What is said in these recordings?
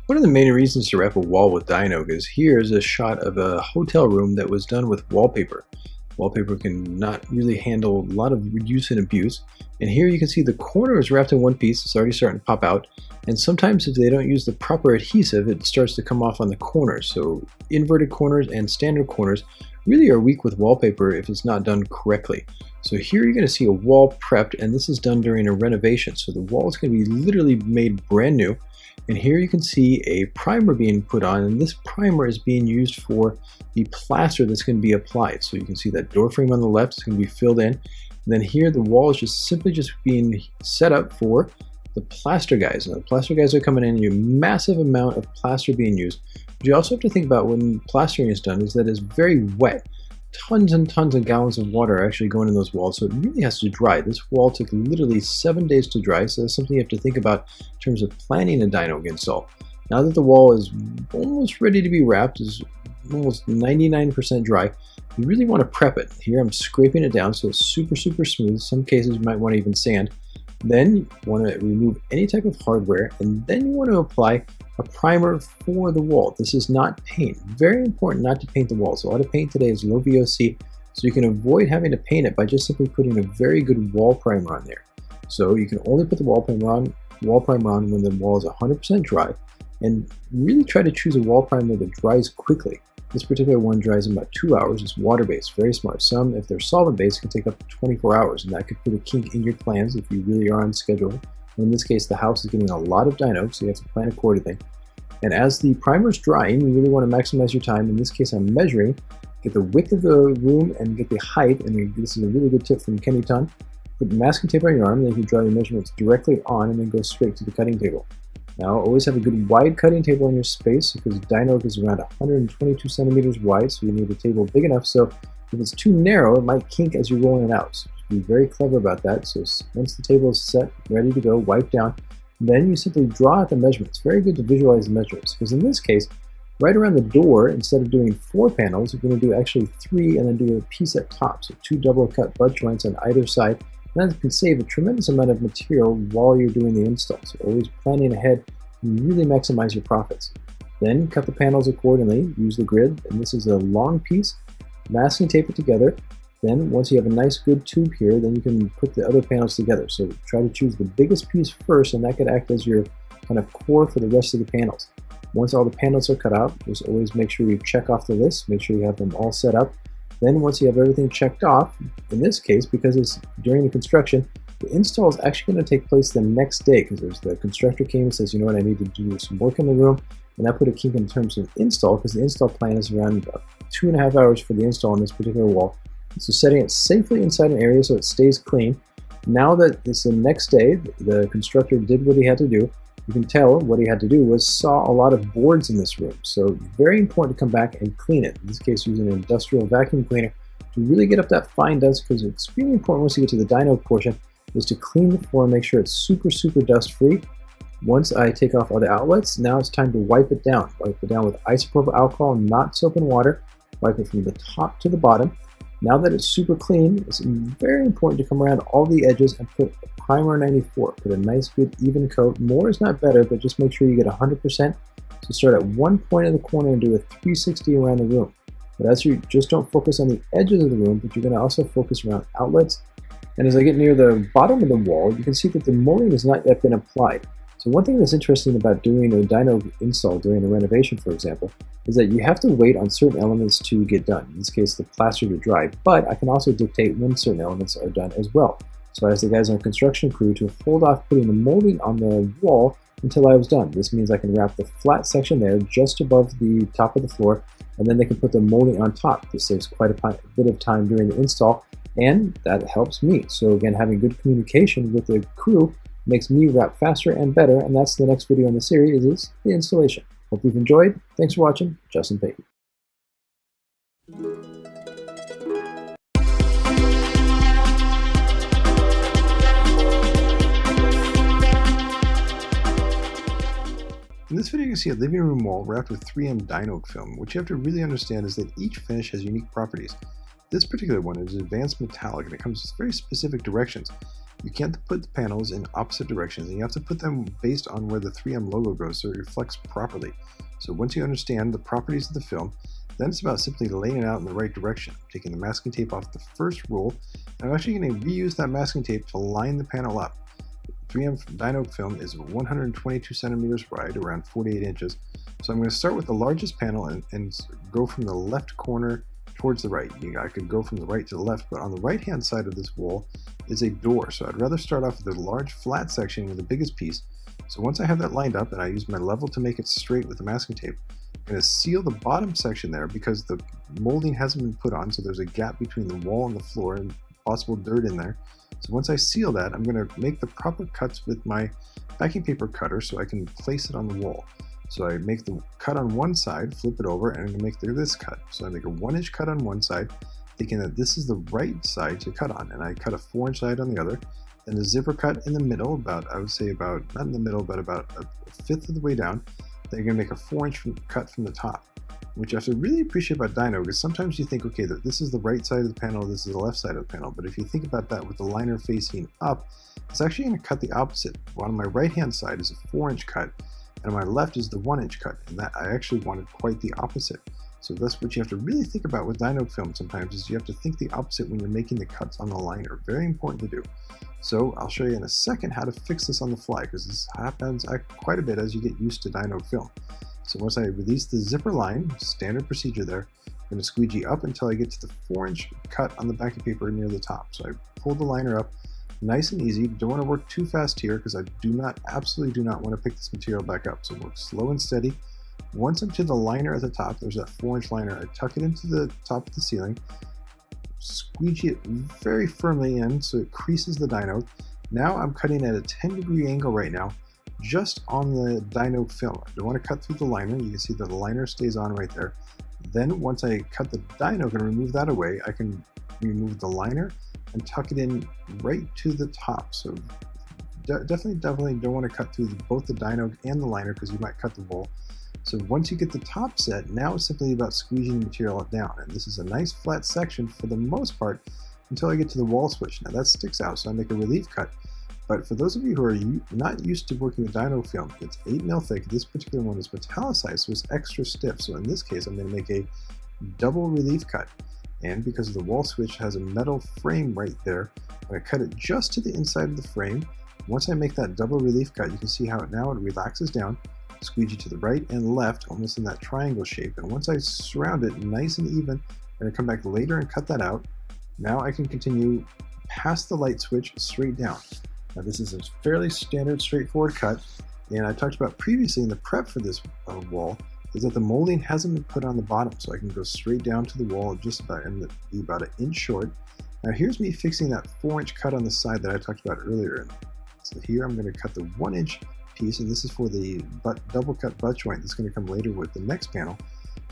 One of the main reasons to wrap a wall with Dino is here's a shot of a hotel room that was done with wallpaper. Wallpaper can not really handle a lot of use and abuse. And here you can see the corner is wrapped in one piece. It's already starting to pop out. And sometimes if they don't use the proper adhesive, it starts to come off on the corners. So inverted corners and standard corners really are weak with wallpaper if it's not done correctly. So here you're going to see a wall prepped, and this is done during a renovation. So the wall is going to be literally made brand new. And here you can see a primer being put on, and this primer is being used for the plaster that's going to be applied. So you can see that door frame on the left is going to be filled in. And then here the wall is simply being set up for the plaster guys. Now the plaster guys are coming in, a massive amount of plaster being used. But you also have to think about when plastering is done is that it's very wet. Tons and tons of gallons of water are actually going in those walls, so it really has to dry. This wall took literally 7 days to dry, so that's something you have to think about in terms of planning a dyno install. Now that the wall is almost ready to be wrapped, is almost 99% dry, you really want to prep it. Here I'm scraping it down so it's super smooth. In some cases you might want to even sand. Then you want to remove any type of hardware, and then you want to apply a primer for the wall. This is not paint. Very important not to paint the walls. A lot of paint today is low VOC, so you can avoid having to paint it by just simply putting a very good wall primer on there. So you can only put the wall primer on when the wall is 100% dry, and really try to choose a wall primer that dries quickly. This particular one dries in about 2 hours. It's water-based, very smart. Some, if they're solvent-based, can take up to 24 hours, and that could put a kink in your plans if you really are on schedule. In this case, the house is getting a lot of dyno, so you have to plan accordingly. And as the primer is drying, you really want to maximize your time. In this case, I'm measuring, get the width of the room and get the height. And this is a really good tip from Kenny Ton. Put masking tape on your arm, then you can draw your measurements directly on and then go straight to the cutting table. Now, always have a good wide cutting table in your space because dyno is around 122 centimeters wide, so you need a table big enough so if it's too narrow, it might kink as you're rolling it out. So be very clever about that. So once the table is set, ready to go, wipe down, then you simply draw out the measurements. Very good to visualize the measurements because in this case, right around the door, instead of doing 4 panels, you're going to do actually 3 and then do a piece at top. So 2 double cut butt joints on either side. And that can save a tremendous amount of material while you're doing the install. So always planning ahead and really maximize your profits. Then cut the panels accordingly, use the grid, and this is a long piece, masking tape it together. Then once you have a nice good tube here, then you can put the other panels together. So try to choose the biggest piece first, and that could act as your kind of core for the rest of the panels. Once all the panels are cut out, just always make sure you check off the list, make sure you have them all set up. Then once you have everything checked off, in this case, because it's during the construction, the install is actually going to take place the next day because the constructor came and says, you know what, I need to do some work in the room. And that put a kink in terms of install because the install plan is around about 2.5 hours for the install on this particular wall. So setting it safely inside an area so it stays clean. Now that it's the next day, the constructor did what he had to do. You can tell what he had to do was saw a lot of boards in this room. So very important to come back and clean it. In this case, using an industrial vacuum cleaner to really get up that fine dust because it's extremely important once you get to the dyno portion is to clean the floor and make sure it's super dust free. Once I take off all the outlets, now it's time to wipe it down. Wipe it down with isopropyl alcohol, not soap and water. Wipe it from the top to the bottom. Now that it's super clean, it's very important to come around all the edges and put a primer 94. Put a nice good even coat. More is not better, but just make sure you get 100%. So start at one point of the corner and do a 360 around the room. But as you just don't focus on the edges of the room, but you're going to also focus around outlets. And as I get near the bottom of the wall, you can see that the molding has not yet been applied. So one thing that's interesting about doing a dyno install during a renovation, for example, is that you have to wait on certain elements to get done. In this case, the plaster to dry, but I can also dictate when certain elements are done as well. So I asked the guys on the construction crew to hold off putting the molding on the wall until I was done. This means I can wrap the flat section there just above the top of the floor, and then they can put the molding on top. This saves quite a bit of time during the install, and that helps me. So again, having good communication with the crew makes me wrap faster and better, and that's the next video in the series, is the installation. Hope you've enjoyed. Thanks for watching. Justin Payton. In this video, you can see a living room wall wrapped with 3M dyno film. What you have to really understand is that each finish has unique properties. This particular one is advanced metallic and it comes with very specific directions. You can't put the panels in opposite directions and you have to put them based on where the 3M logo goes so it reflects properly. So once you understand the properties of the film, then it's about simply laying it out in the right direction. Taking the masking tape off the first roll, and I'm actually going to reuse that masking tape to line the panel up. 3M Dyno film is 122 centimeters wide, around 48 inches. So I'm going to start with the largest panel and go from the left corner towards the right. I could go from the right to the left, but on the right hand side of this wall is a door. So I'd rather start off with a large flat section with the biggest piece. So once I have that lined up and I use my level to make it straight with the masking tape, I'm going to seal the bottom section there because the molding hasn't been put on, so there's a gap between the wall and the floor and possible dirt in there. So once I seal that, I'm going to make the proper cuts with my packing paper cutter so I can place it on the wall. So I make the cut on one side, flip it over, and I'm going to make this cut. So I make a 1-inch cut on one side, thinking that this is the right side to cut on, and I cut a 4-inch side on the other. Then a zipper cut in the middle, I would say not in the middle, but about a fifth of the way down. Then you're going to make a 4-inch cut from the top, which you have to really appreciate about dyno, because sometimes you think, okay, that this is the right side of the panel, this is the left side of the panel. But if you think about that with the liner facing up, it's actually going to cut the opposite. On my right hand side is a 4-inch cut, and on my left is the 1-inch cut, and that I actually wanted quite the opposite. So that's what you have to really think about with dyno film sometimes, is you have to think the opposite when you're making the cuts on the liner. Very important to do. So I'll show you in a second how to fix this on the fly, because this happens quite a bit as you get used to dyno film. So once I release the zipper line, standard procedure there, I'm going to squeegee up until I get to the 4-inch cut on the backing paper near the top. So I pull the liner up nice and easy. Don't want to work too fast here because I absolutely do not want to pick this material back up. So work slow and steady. Once I'm to the liner at the top, there's that 4-inch liner, I tuck it into the top of the ceiling, squeegee it very firmly in so it creases the dyno. Now I'm cutting at a 10-degree angle right now, just on the dyno film. I don't want to cut through the liner. You can see that the liner stays on right there. Then once I cut the dyno and remove that away, I can remove the liner and tuck it in right to the top. So definitely don't want to cut through both the dyno and the liner because you might cut the wall. So once you get the top set, now it's simply about squeezing the material down. And this is a nice flat section for the most part until I get to the wall switch. Now that sticks out, so I make a relief cut. But for those of you who are not used to working with dyno film, it's 8 mil thick. This particular one is metallicized, so it's extra stiff. So in this case, I'm going to make a double relief cut. And because the wall switch has a metal frame right there, I'm going to cut it just to the inside of the frame. Once I make that double relief cut, you can see how now it relaxes down. Squeegee to the right and left, almost in that triangle shape. And once I surround it nice and even, I'm going to come back later and cut that out. Now I can continue past the light switch straight down. Now this is a fairly standard, straightforward cut. And I talked about previously in the prep for this wall, is that the molding hasn't been put on the bottom. So I can go straight down to the wall just about, and be about 1 inch short. Now here's me fixing that 4-inch cut on the side that I talked about earlier. So here I'm going to cut the 1-inch piece, and this is for the double cut butt joint that's going to come later with the next panel.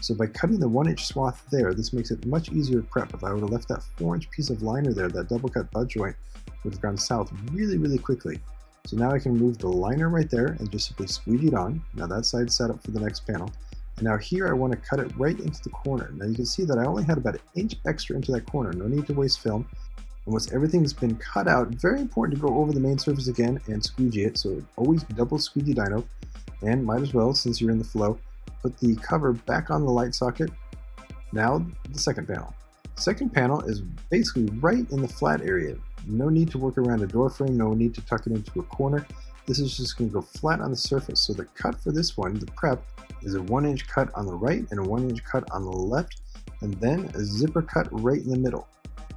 So by cutting the 1-inch swath there, this makes it much easier to prep. If I would have left that 4-inch piece of liner there, that double cut butt joint would have gone south really quickly. So now I can remove the liner right there and just simply squeegee it on. Now that side's set up for the next panel. And now here I want to cut it right into the corner. Now you can see that I only had about 1 inch extra into that corner. No need to waste film. And once everything's been cut out, very important to go over the main surface again and squeegee it. So always double squeegee dyno. And might as well, since you're in the flow, put the cover back on the light socket. Now the second panel. Second panel is basically right in the flat area. No need to work around a door frame, no need to tuck it into a corner. This is just going to go flat on the surface. So the cut for this one, the prep, is a 1-inch cut on the right and a 1-inch cut on the left, and then a zipper cut right in the middle.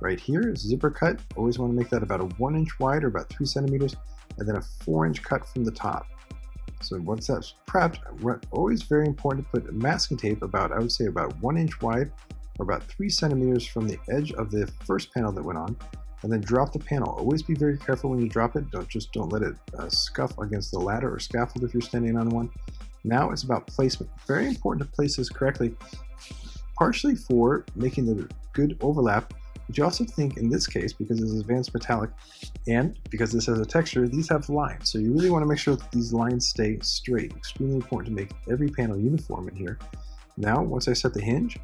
Right here, zipper cut, always want to make that about a 1-inch wide or about 3 centimeters, and then a 4-inch cut from the top. So once that's prepped, always very important to put masking tape about, I would say about 1 inch wide or about 3 centimeters from the edge of the first panel that went on, and then drop the panel. Always be very careful when you drop it. Don't let it scuff against the ladder or scaffold if you're standing on one. Now it's about placement. Very important to place this correctly, partially for making the good overlap, but you also think in this case, because this is advanced metallic and because this has a texture, these have lines. So you really want to make sure that these lines stay straight. Extremely important to make every panel uniform in here. Now, once I set the hinge,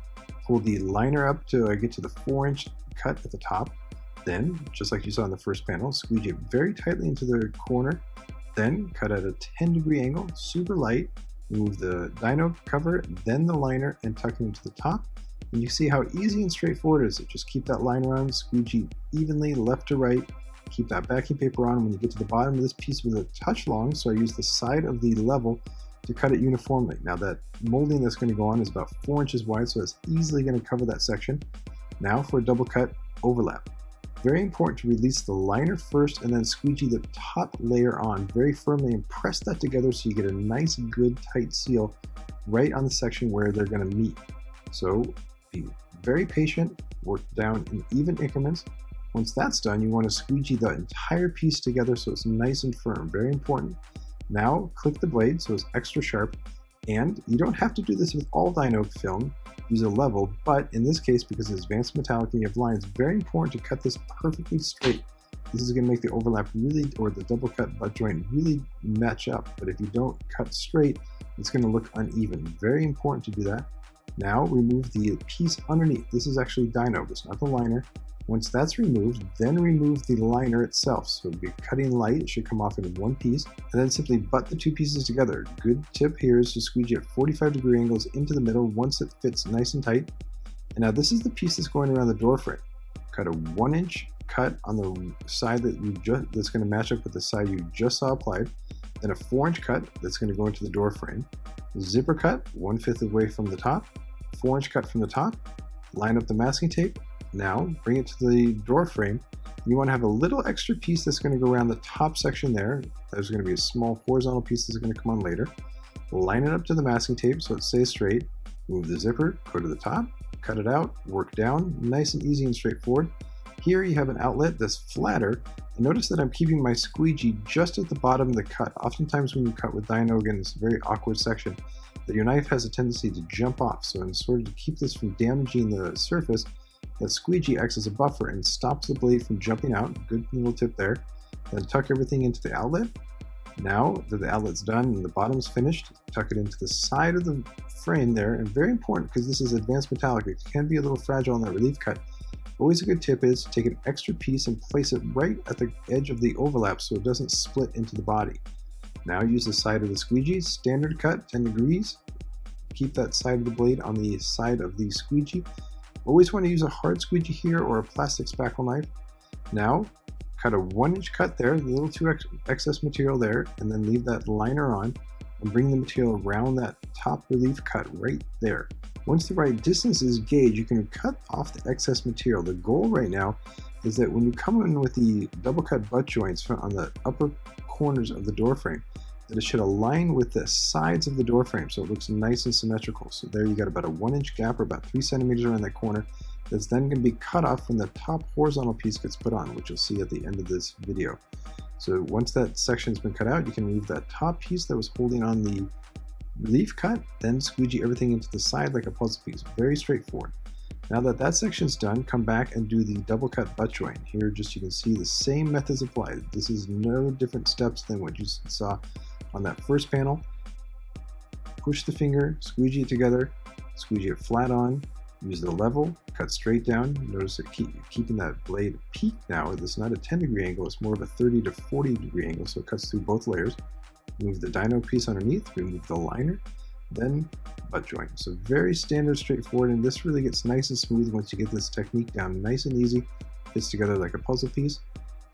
Pull the liner up to get to the 4-inch cut at the top. Then, just like you saw in the first panel, squeegee it very tightly into the corner. Then cut at a 10-degree angle, super light. Remove the dyno cover, then the liner, and tuck it into the top. And you see how easy and straightforward it is. Just keep that liner on, squeegee evenly left to right. Keep that backing paper on. When you get to the bottom of this piece with a touch long, so I use the side of the level to cut it uniformly. Now that molding that's going to go on is about 4 inches wide, so it's easily going to cover that section. Now for a double cut overlap. Very important to release the liner first and then squeegee the top layer on very firmly and press that together so you get a nice, good, tight seal right on the section where they're going to meet. So be very patient, work down in even increments. Once that's done, you want to squeegee the entire piece together so it's nice and firm. Very important. Now click the blade so it's extra sharp, and you don't have to do this with all dyno film. Use a level, but in this case, because it's advanced metallic and you have lines, very important to cut this perfectly straight. This is going to make the overlap really, or the double cut butt joint really match up. But if you don't cut straight, it's going to look uneven. Very important to do that. Now remove the piece underneath. This is actually dyno, it's not the liner. Once that's removed, then remove the liner itself. So be cutting light, it should come off in one piece, and then simply butt the two pieces together. Good tip here is to squeegee at 45-degree angles into the middle once it fits nice and tight. And now this is the piece that's going around the door frame. Cut a 1-inch cut on the side that's going to match up with the side you just saw applied. Then a 4-inch cut that's going to go into the door frame. Zipper cut 1/5 away from the top. 4-inch cut from the top. Line up the masking tape. Now bring it to the door frame. You want to have a little extra piece that's going to go around the top section there. There's going to be a small horizontal piece that's going to come on later. Line it up to the masking tape so it stays straight. Move the zipper, go to the top, cut it out, work down, nice and easy and straightforward. Here you have an outlet that's flatter, and notice that I'm keeping my squeegee just at the bottom of the cut. Oftentimes when you cut with dyno, again, it's a very awkward section, that your knife has a tendency to jump off. So in order to keep this from damaging the surface, that squeegee acts as a buffer and stops the blade from jumping out. Good little tip there. Then tuck everything into the outlet. Now that the outlet's done and the bottom's finished, tuck it into the side of the frame there. And very important, because this is advanced metallic, it can be a little fragile on that relief cut. Always a good tip is take an extra piece and place it right at the edge of the overlap so it doesn't split into the body. Now use the side of the squeegee, standard cut, 10 degrees. Keep that side of the blade on the side of the squeegee. Always want to use a hard squeegee here or a plastic spackle knife. Now, cut a 1-inch cut there, a little too excess material there, and then leave that liner on and bring the material around that top relief cut right there. Once the right distance is gauged, you can cut off the excess material. The goal right now is that when you come in with the double cut butt joints on the upper corners of the door frame, that it should align with the sides of the door frame so it looks nice and symmetrical. So there you got about a 1-inch gap or about 3 centimeters around that corner that's then going to be cut off when the top horizontal piece gets put on, which you'll see at the end of this video. So once that section's been cut out, you can remove that top piece that was holding on the relief cut, then squeegee everything into the side like a puzzle piece. Very straightforward. Now that that section's done, come back and do the double cut butt joint. Here just you can see the same methods applied. This is no different steps than what you saw on that first panel. Push the finger, squeegee it together, squeegee it flat on, use the level, cut straight down. Notice that keeping that blade peak now. It's not a 10-degree angle, it's more of a 30 to 40-degree angle, so it cuts through both layers. Move the dyno piece underneath, remove the liner, then butt joint. So very standard, straightforward, and this really gets nice and smooth once you get this technique down nice and easy. Fits together like a puzzle piece.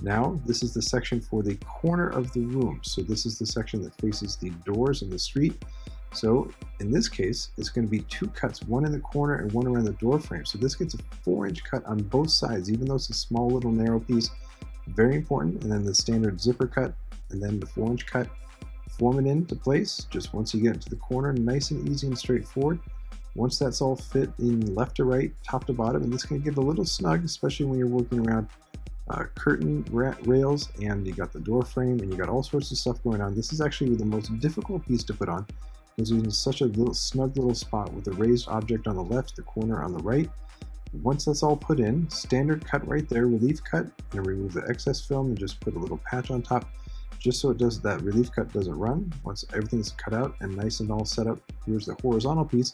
Now, this is the section for the corner of the room. So this is the section that faces the doors and the street. So in this case, it's going to be 2 cuts, one in the corner and one around the door frame. So this gets a 4-inch cut on both sides, even though it's a small little narrow piece. Very important. And then the standard zipper cut, and then the 4-inch cut. Form it into place just once you get into the corner, nice and easy and straightforward. Once that's all fit in left to right, top to bottom, and this can get a little snug, especially when you're working around curtain rails, and you got the door frame, and you got all sorts of stuff going on. This is actually the most difficult piece to put on, because it's in such a little snug little spot with a raised object on the left, the corner on the right. Once that's all put in, standard cut right there, relief cut, and remove the excess film and just put a little patch on top, just so it does that relief cut doesn't run. Once everything's cut out and nice and all set up, here's the horizontal piece.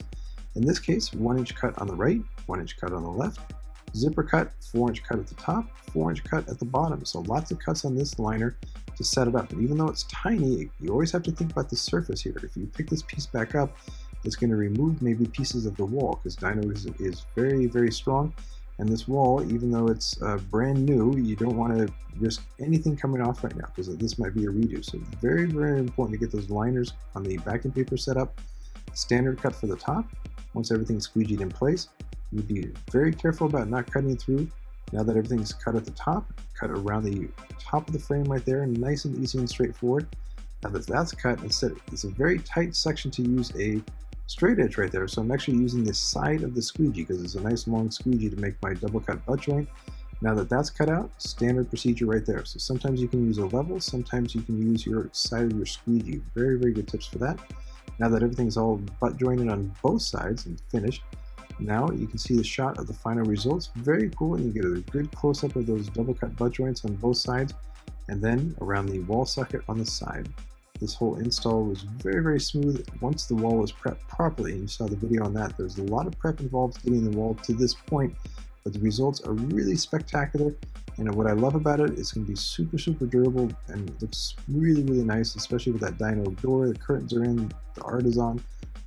In this case, 1-inch cut on the right, 1-inch cut on the left, zipper cut, 4-inch cut at the top, 4-inch cut at the bottom. So lots of cuts on this liner to set it up. And even though it's tiny, you always have to think about the surface here. If you pick this piece back up, it's going to remove maybe pieces of the wall because Dino is very, very strong. And this wall, even though it's brand new, you don't want to risk anything coming off right now because this might be a redo. So very, very important to get those liners on the backing paper set up. Standard cut for the top. Once everything's squeegeed in place, you'd be very careful about not cutting through. Now that everything's cut at the top, cut around the top of the frame right there, nice and easy and straightforward. Now that that's cut, instead it's a very tight section to use a straight edge right there. So I'm actually using the side of the squeegee because it's a nice long squeegee to make my double cut butt joint. Now that that's cut out, standard procedure right there. So sometimes you can use a level, sometimes you can use your side of your squeegee. Very, very good tips for that. Now that everything's all butt jointed on both sides and finished, now you can see the shot of the final results. Very cool, and you get a good close-up of those double cut butt joints on both sides, and then around the wall socket on the side. This whole install was very, very smooth once the wall was prepped properly, and you saw the video on that. There's a lot of prep involved getting the wall to this point, but the results are really spectacular. And what I love about it, it's going to be super, super durable and looks really, really nice, especially with that Dino door. The curtains are in, the art is on,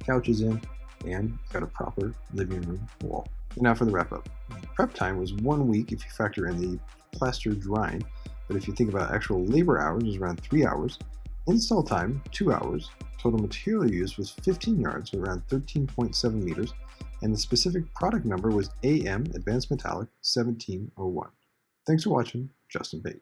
couch is in, and got a proper living room wall. And now for the wrap up. Prep time was 1 week if you factor in the plaster drying, but if you think about actual labor hours, it was around 3 hours. Install time, 2 hours. Total material used was 15 yards, or around 13.7 meters, and the specific product number was AM Advanced Metallic 1701. Thanks for watching, Justin Bate.